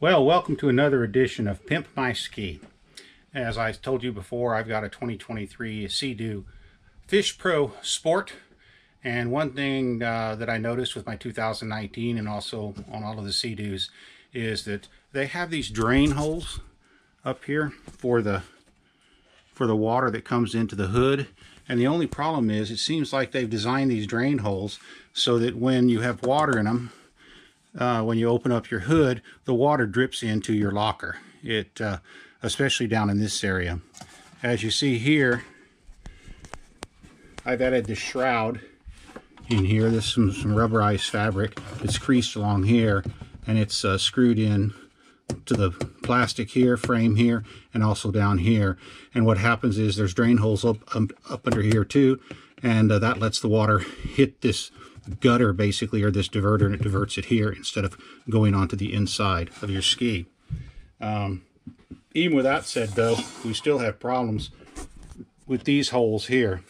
Well, welcome to another edition of Pimp My Ski. As I told you before, I've got a 2023 Sea-Doo FishPro Sport. And one thing that I noticed with my 2019 and also on all of the Sea-Doos is that they have these drain holes up here for the water that comes into the hood. And the only problem is it seems like they've designed these drain holes so that when you have water in them, when you open up your hood, the water drips into your locker. Especially down in this area. As you see here, I've added this shroud in here. This is some rubberized fabric. It's creased along here, and it's screwed in to the plastic here, frame here, and also down here. And what happens is there's drain holes up under here too, and that lets the water hit this gutter basically, or this diverter, and it diverts it here instead of going onto the inside of your ski. Even with that said though, we still have problems with these holes here.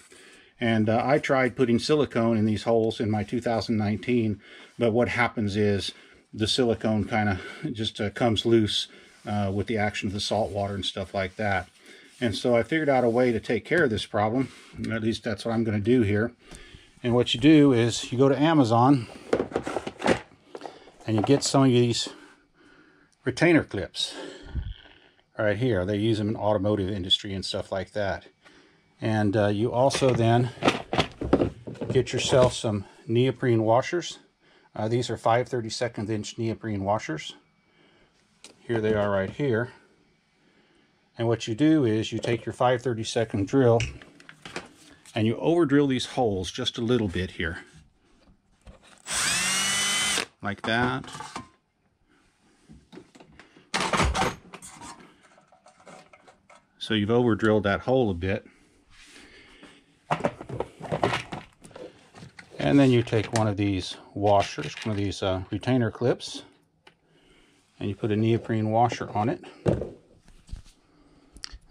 And I tried putting silicone in these holes in my 2019, but what happens is the silicone kind of just comes loose with the action of the salt water and stuff like that. And so I figured out a way to take care of this problem. At least that's what I'm going to do here. And what you do is you go to Amazon and you get some of these retainer clips right here. They use them in automotive industry and stuff like that. And you also then get yourself some neoprene washers. These are 5/32 inch neoprene washers. Here they are right here. And what you do is you take your 5/32 drill and you over drill these holes just a little bit here. Like that. So you've over drilled that hole a bit. And then you take one of these washers, one of these retainer clips, and you put a neoprene washer on it.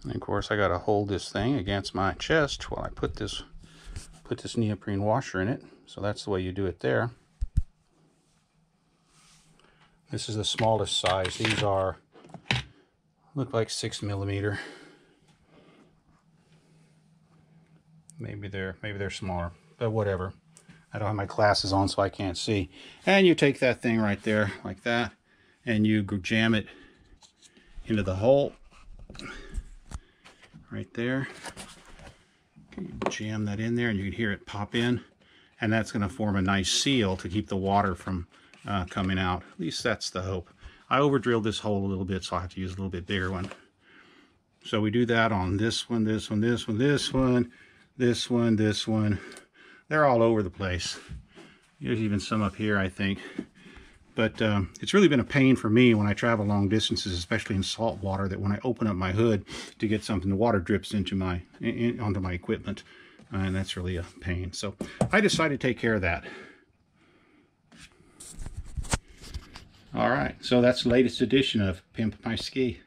And of course I gotta hold this thing against my chest while I put this neoprene washer in it. So that's the way you do it there. This is the smallest size. These are, look like 6mm. Maybe they're smaller, but whatever. I don't have my glasses on, so I can't see. And you take that thing right there like that, and you jam it into the hole right there. You jam that in there, and you can hear it pop in, and that's going to form a nice seal to keep the water from coming out. At least that's the hope. I over drilled this hole a little bit, so I have to use a little bit bigger one. So we do that on this one, this one, this one, this one, this one, this one. They're all over the place. There's even some up here, I think. But it's really been a pain for me when I travel long distances, especially in salt water, that when I open up my hood to get something, the water drips into onto my equipment. And that's really a pain. So I decided to take care of that. All right, so that's the latest edition of Pimp My Ski.